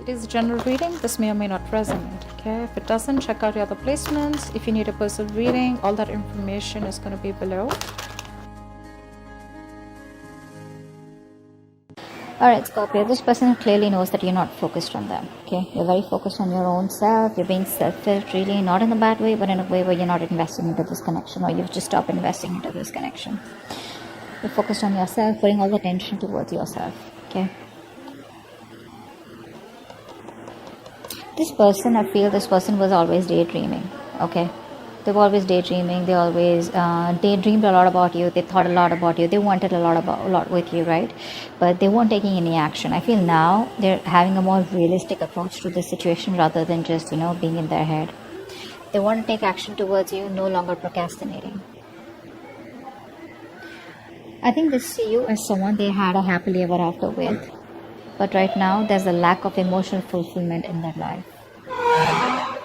It is a general reading. This may or may not resonate. Okay, if it doesn't, check out your other placements. If you need a personal reading, all that information is going to be below. Alright, Scorpio, this person clearly knows that you're not focused on them. Okay, you're very focused on your own self. You're being selfish, really, not in a bad way, but in a way where you're not investing into this connection, or you've just stopped investing into this connection. You're focused on yourself, putting all the attention towards yourself. Okay. This person, I feel this person was always daydreaming. Okay. They were always daydreaming. They always daydreamed a lot about you. They thought a lot about you. They wanted a lot with you, right? But they weren't taking any action. I feel now they're having a more realistic approach to the situation rather than just, being in their head. They want to take action towards you, no longer procrastinating. I think they see you as someone they had a happily ever after with. But right now, there's a lack of emotional fulfillment in their life.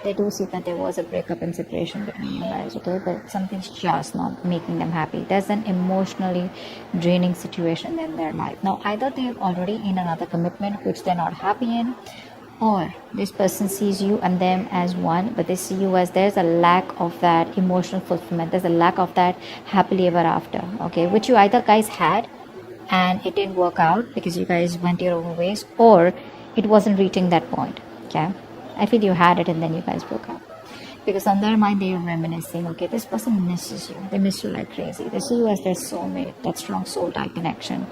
They do see that there was a breakup and separation between you guys, okay? But something's just not making them happy. There's an emotionally draining situation in their life. Now, either they're already in another commitment which they're not happy in, or this person sees you and them as one, but they see you as there's a lack of that emotional fulfillment. There's a lack of that happily ever after, okay? Which you either guys had and it didn't work out because you guys went your own ways, or it wasn't reaching that point, okay? I feel you had it and then you guys broke up. Because on their mind they are reminiscing, okay, this person misses you. They miss you like crazy. They see you as their soulmate, that strong soul tie connection.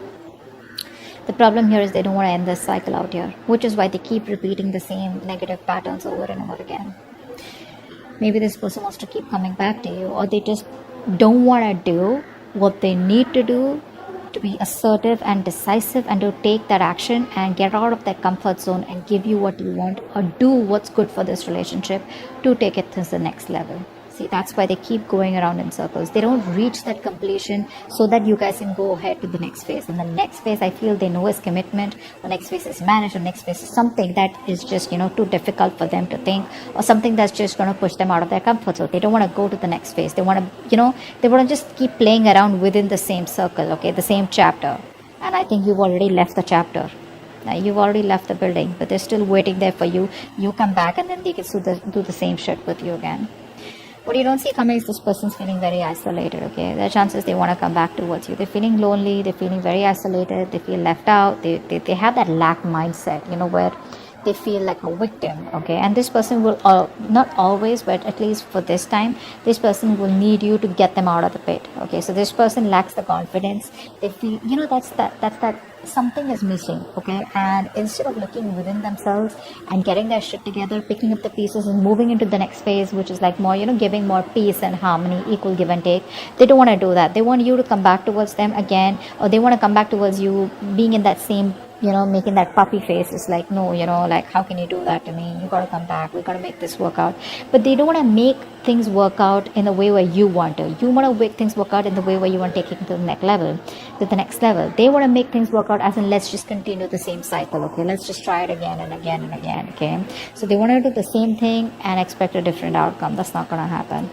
The problem here is they don't want to end this cycle out here, which is why they keep repeating the same negative patterns over and over again. Maybe this person wants to keep coming back to you, or they just don't want to do what they need to do to be assertive and decisive and to take that action and get out of that comfort zone and give you what you want, or do what's good for this relationship to take it to the next level. See, that's why they keep going around in circles. They don't reach that completion so that you guys can go ahead to the next phase. And the next phase, I feel they know is commitment. The next phase is marriage. The next phase is something that is just, too difficult for them to think, or something that's just going to push them out of their comfort zone. They don't want to go to the next phase. They want to, they want to just keep playing around within the same circle, okay, the same chapter. And I think you've already left the chapter. You've already left the building, but they're still waiting there for you. You come back and then they can do the same shit with you again. What you don't see coming is this person's feeling very isolated, okay? There are chances they want to come back towards you. They're feeling lonely, they're feeling very isolated, they feel left out, they have that lack mindset, where they feel like a victim, okay? And this person will, not always, but at least for this time, this person will need you to get them out of the pit, okay? So this person lacks the confidence. They feel, that's that something is missing, okay? And instead of looking within themselves and getting their shit together, picking up the pieces and moving into the next phase, which is like more, giving more peace and harmony, equal give and take, they don't want to do that. They want you to come back towards them again, or they want to come back towards you being in that same, making that puppy face. It's like, no, like, how can you do that to me? You got to come back. We got to make this work out. But they don't want to make things work out in the way where you want to. You want to make things work out in the way where you want to take it to the next level. They want to make things work out as in, let's just continue the same cycle, okay? Let's just try it again and again and again, okay? So they want to do the same thing and expect a different outcome. That's not going to happen.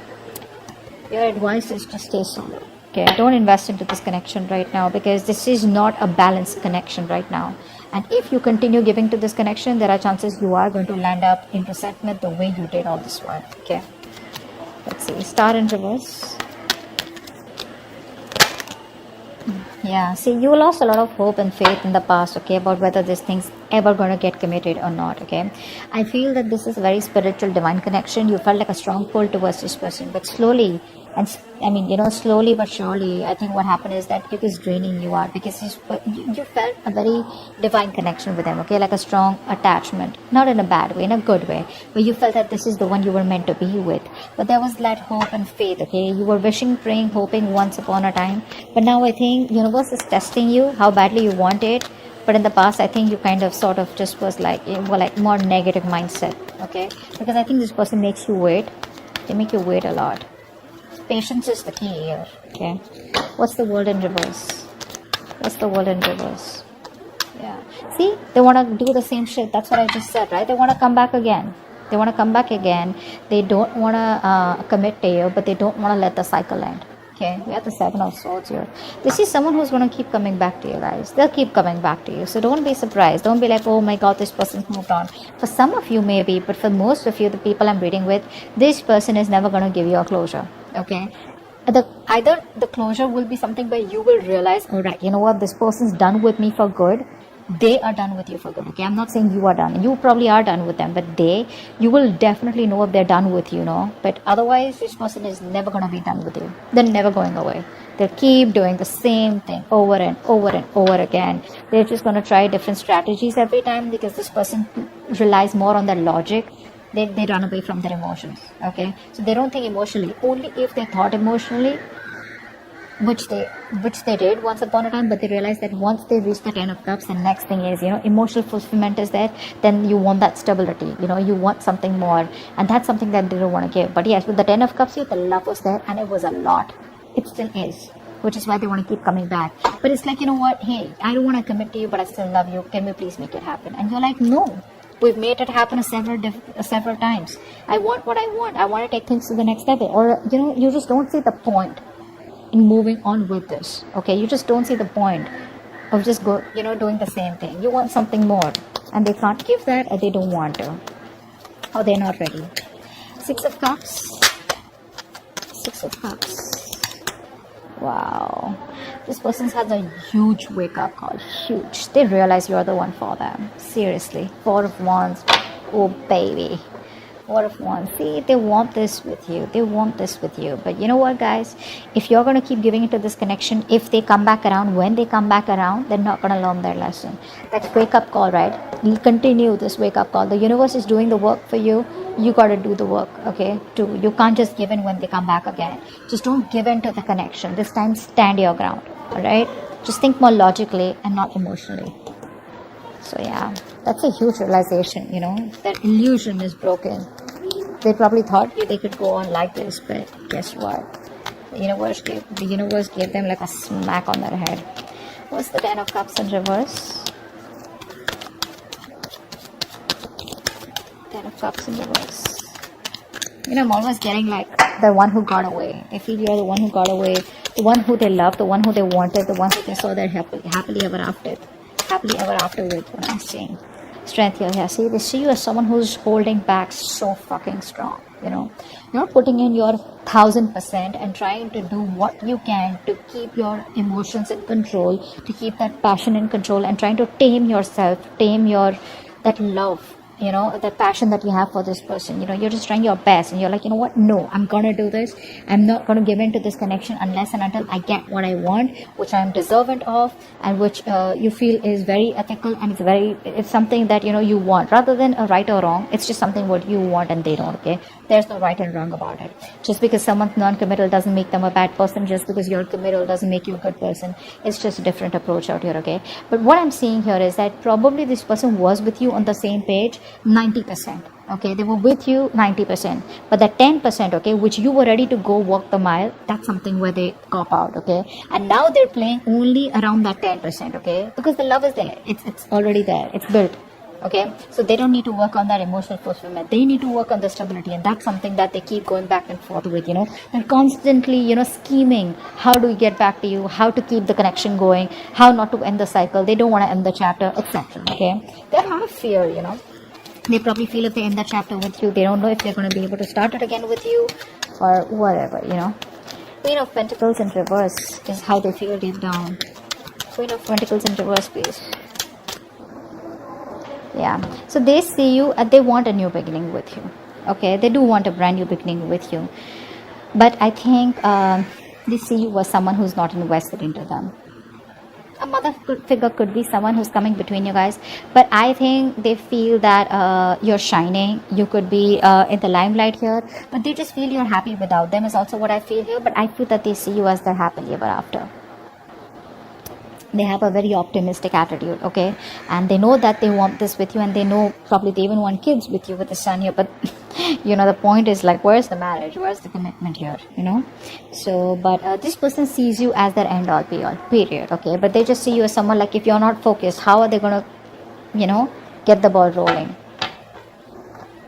Your advice is to stay solid. Okay, don't invest into this connection right now, because this is not a balanced connection right now. And if you continue giving to this connection, there are chances you are going to land up in resentment the way you did all this while. Okay, let's see. Star in reverse. Yeah, see, you lost a lot of hope and faith in the past, okay, about whether this thing's ever going to get committed or not, okay? I feel that this is a very spiritual, divine connection. You felt like a strong pull towards this person, but slowly, slowly but surely, I think what happened is that it is draining you out, because you felt a very divine connection with them, okay, like a strong attachment, not in a bad way, in a good way, but you felt that this is the one you were meant to be with. But there was that hope and faith, okay? You were wishing, praying, hoping once upon a time, but now I think universe is testing you, how badly you want it. But in the past, I think you kind of sort of just was like more negative mindset, okay? Because I think this person makes you wait. They make you wait a lot. Patience is the key here, okay? What's the world in reverse? What's the world in reverse? Yeah. See, they want to do the same shit. That's what I just said, right? They want to come back again. They want to come back again. They don't want to commit to you, but they don't want to let the cycle end. Okay, we have the 7 of Swords here. This is someone who's going to keep coming back to you guys. They'll keep coming back to you. So don't be surprised. Don't be like, oh my god, this person's moved on. For some of you maybe, but for most of you, the people I'm reading with, this person is never going to give you a closure. Okay, either the closure will be something where you will realize, all right, you know what, this person's done with me for good. They are done with you for good. Okay, I'm not saying you are done. You probably are done with them, but you will definitely know if they're done with you, but otherwise this person is never going to be done with you. They're never going away. They'll keep doing the same thing over and over and over again. They're just going to try different strategies every time, because this person relies more on their logic. They run away from their emotions. Okay, so they don't think emotionally. Only if they thought emotionally, which they did once upon a time, but they realized that once they reach the 10 of Cups, the next thing is, emotional fulfillment is there. Then you want that stability, you want something more, and that's something that they don't want to give. But yes, with the 10 of Cups here, the love was there, and it was a lot. It still is, which is why they want to keep coming back. But it's like, you know what, hey, I don't want to commit to you, but I still love you. Can we please make it happen? And you're like, no, we've made it happen several times. I want what I want. I want to take things to the next level. Or, you just don't see the point in moving on with this. Okay, you just don't see the point of just doing the same thing. You want something more, and they can't give that, or they don't want to, or they're not ready. 6 of Cups. 6 of Cups. Wow, this person has a huge wake-up call. Huge. They realize you're the one for them. Seriously. 4 of Wands. Oh baby. 4 of Wands. See, they want this with you. They want this with you. But you know what, guys? If you're going to keep giving into this connection, if they come back around, when they come back around, they're not going to learn their lesson. That's wake-up call, right? You continue this wake-up call. The universe is doing the work for you. You got to do the work, okay? Too. You can't just give in when they come back again. Just don't give in to the connection. This time, stand your ground, all right? Just think more logically and not emotionally. So yeah, that's a huge realization, that illusion is broken. They probably thought they could go on like this, but guess what? The universe gave them like a smack on their head. What's the 10 of Cups in reverse? 10 of Cups in reverse. I'm always getting like the one who got away. They feel you're the one who got away, the one who they loved, the one who they wanted, the one who they saw their happily ever after with. What I'm saying. Strength here. Yeah, see, they see you as someone who's holding back so fucking strong. You're putting in your 1000% and trying to do what you can to keep your emotions in control, to keep that passion in control, and trying to tame yourself, that love, that passion that you have for this person. You're just trying your best, and you're like, you know what, no, I'm gonna do this. I'm not gonna give in to this connection unless and until I get what I want, which I'm deserving of, and which you feel is very ethical, and it's something that you want, rather than a right or wrong. It's just something what you want and they don't. Okay, there's no right and wrong about it. Just because someone's non-committal doesn't make them a bad person. Just because you're committal doesn't make you a good person. It's just a different approach out here. Okay, but what I'm seeing here is that probably this person was with you on the same page 90%. Okay, they were with you 90%, but that 10%, okay, which you were ready to go walk the mile, that's something where they cop out. Okay, and now they're playing only around that 10%. Okay, because the love is there. It's already there. It's built. Okay, so they don't need to work on that emotional fulfillment. They need to work on the stability, and that's something that they keep going back and forth with. They're constantly scheming how do we get back to you, how to keep the connection going, how not to end the cycle. They don't want to end the chapter, etc. Okay, they have a lot of fear. They probably feel if they end the chapter with you, they don't know if they're going to be able to start it again with you, or whatever. Queen of Pentacles in reverse is how they feel deep down. Queen of Pentacles in reverse, please. Yeah, so they see you and they want a new beginning with you. Okay, they do want a brand new beginning with you, but I think they see you as someone who's not invested into them. A mother figure could be someone who's coming between you guys, but I think they feel that you're shining. You could be in the limelight here, but they just feel you're happy without them is also what I feel here. But I feel that they see you as their happily ever after. They have a very optimistic attitude, okay, and they know that they want this with you, and they know probably they even want kids with you with the sun here. But the point is like, where's the marriage, where's the commitment here? So but this person sees you as their end all be all, period. Okay, but they just see you as someone like, if you're not focused, how are they gonna get the ball rolling?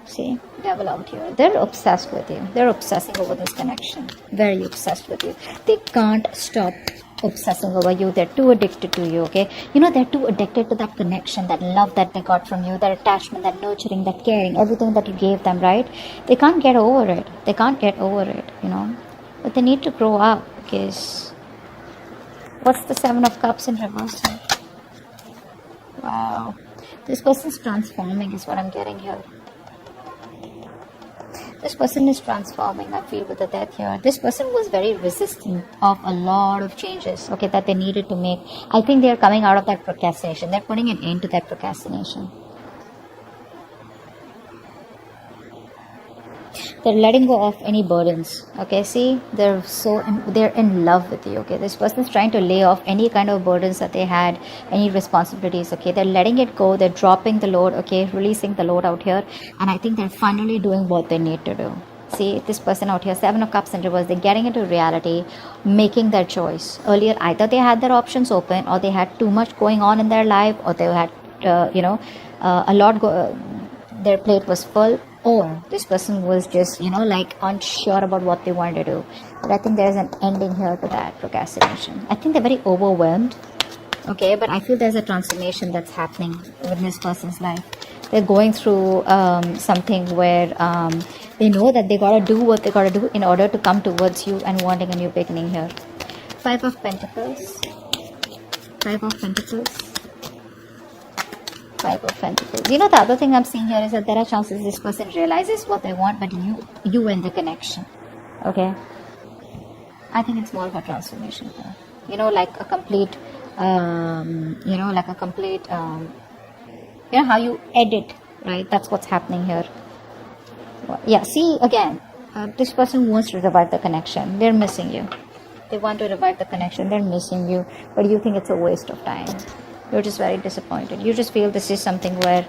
See, devil out here. They're obsessed with you. They're obsessing over this connection. Very obsessed with you. They can't stop obsessing over you. They're too addicted to you, okay? You know, they're too addicted to that connection, that love that they got from you, that attachment, that nurturing, that caring, everything that you gave them, right? They can't get over it. They can't get over it, you know? But they need to grow up, because what's the Seven of Cups in reverse here? Wow. This person's transforming is what I'm getting here. This person is transforming, I feel, with the Death here. This person was very resistant of a lot of changes, okay, that they needed to make. I think they're coming out of that procrastination. They're putting an end to that procrastination. They're letting go of any burdens, okay? See, they're in love with you, okay? This person is trying to lay off any kind of burdens that they had, any responsibilities, okay? They're letting it go. They're dropping the load, okay? Releasing the load out here. And I think they're finally doing what they need to do. See, this person out here, Seven of Cups in reverse, they're getting into reality, making their choice. Earlier, either they had their options open, or they had too much going on in their life, or they had, a lot their plate was full, or this person was just, like unsure about what they wanted to do. But I think there's an ending here to that procrastination. I think they're very overwhelmed, okay? But I feel there's a transformation that's happening in this person's life. They're going through something where they know that they gotta do what they gotta do in order to come towards you and wanting a new beginning here. Five of Pentacles. Five of Pentacles. Five of Pentacles. You know, the other thing I'm seeing here is that there are chances this person realizes what they want, but you end the connection. Okay? I think it's more of a transformation here. You know, like a complete, how you edit, right? That's what's happening here. Yeah, see, again, this person wants to revive the connection. They're missing you. They want to revive the connection. They're missing you, but you think it's a waste of time. You're just very disappointed. You just feel this is something where,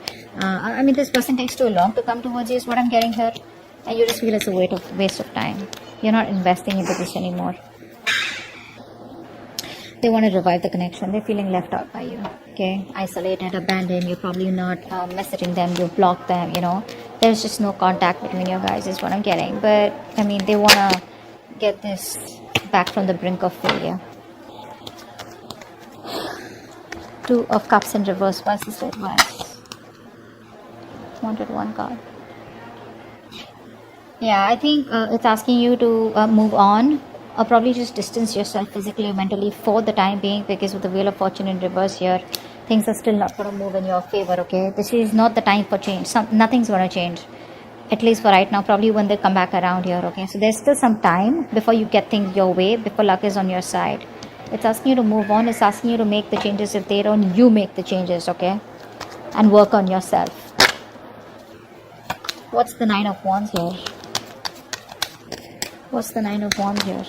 this person takes too long to come towards you is what I'm getting here. And you just feel it's a waste of time. You're not investing into this anymore. They want to revive the connection. They're feeling left out by you. Okay? Isolated, abandoned. You're probably not messaging them. You block them, There's just no contact between you guys is what I'm getting. But, they want to get this back from the brink of failure. Two of Cups in reverse. Why is this advice? Wanted one card. Yeah, I think it's asking you to move on, or probably just distance yourself physically or mentally for the time being, because with the Wheel of Fortune in reverse here, things are still not going to move in your favor, okay? This is not the time for change. Nothing's going to change, at least for right now, probably when they come back around here, okay? So there's still some time before you get things your way, before luck is on your side. It's asking you to move on. It's asking you to make the changes. If they don't, you make the changes, okay? And work on yourself. What's the Nine of Wands here? What's the Nine of Wands here?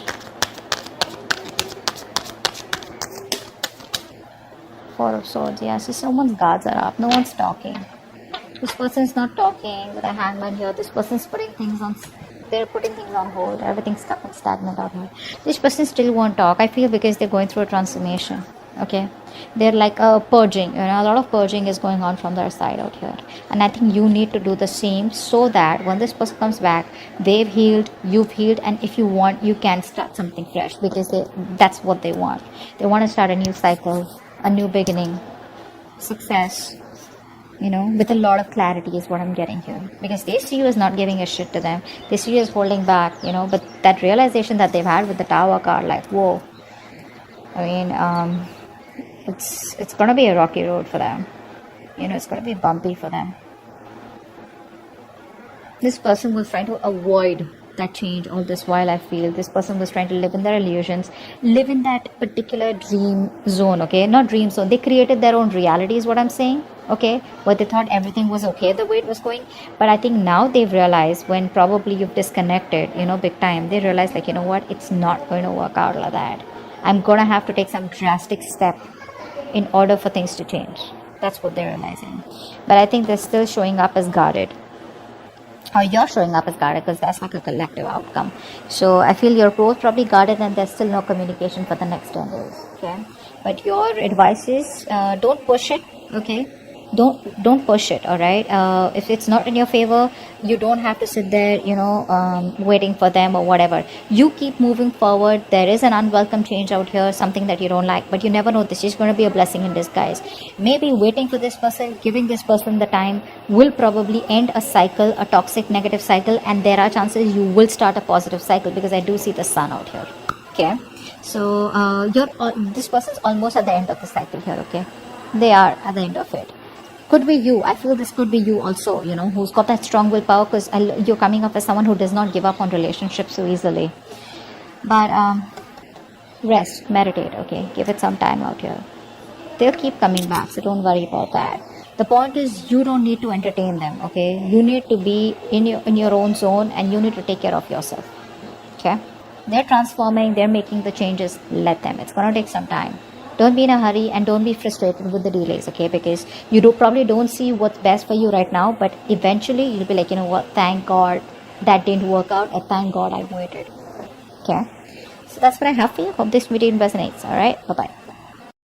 Four of Swords. Yeah, so someone's guards are up. No one's talking. This person's not talking with a Hangman here. This person's putting things on... They're putting things on hold. Everything's stuck and stagnant out here. This person still won't talk, I feel, because they're going through a transformation. Okay? They're like purging. A lot of purging is going on from their side out here. And I think you need to do the same, so that when this person comes back, they've healed, you've healed, and if you want, you can start something fresh, because that's what they want. They want to start a new cycle, a new beginning, success. With a lot of clarity is what I'm getting here. Because they see you as not giving a shit to them. They see you as holding back, but that realization that they've had with the Tower card, like, whoa. It's going to be a rocky road for them. It's going to be bumpy for them. This person was trying to avoid that change all this while. I feel this person was trying to live in their illusions, live in that particular dream zone, okay? Not dream zone. They created their own reality is what I'm saying, okay? Where they thought everything was okay the way it was going. But I think now they've realized, when probably you've disconnected, big time, they realize, like, what? It's not going to work out like that. I'm going to have to take some drastic step in order for things to change. That's what they're realizing. But I think they're still showing up as guarded. Or you're showing up as guarded, because that's like a collective outcome. So I feel you're both probably guarded, and there's still no communication for the next 10 days. Okay? But your advice is, don't push it, okay? don't push it. All right, if it's not in your favor, you don't have to sit there, waiting for them or whatever. You keep moving forward. There is an unwelcome change out here, something that you don't like, but you never know, this is going to be a blessing in disguise. Maybe waiting for this person, giving this person the time, will probably end a cycle, a toxic negative cycle, and there are chances you will start a positive cycle, because I do see the sun out here. Okay, so this person's almost at the end of the cycle here. Okay, they are at the end of it. Could be you. I feel this could be you also, who's got that strong willpower, because you're coming up as someone who does not give up on relationships so easily. But rest, meditate, okay? Give it some time out here. They'll keep coming back, so don't worry about that. The point is, you don't need to entertain them, okay? You need to be in your own zone, and you need to take care of yourself, okay? They're transforming, they're making the changes. Let them. It's going to take some time. Don't be in a hurry, and don't be frustrated with the delays, okay? Because you probably don't see what's best for you right now, but eventually you'll be like, you know what, thank God that didn't work out, and thank God I waited, okay? So that's what I have for you. Hope this video resonates. All right, bye-bye.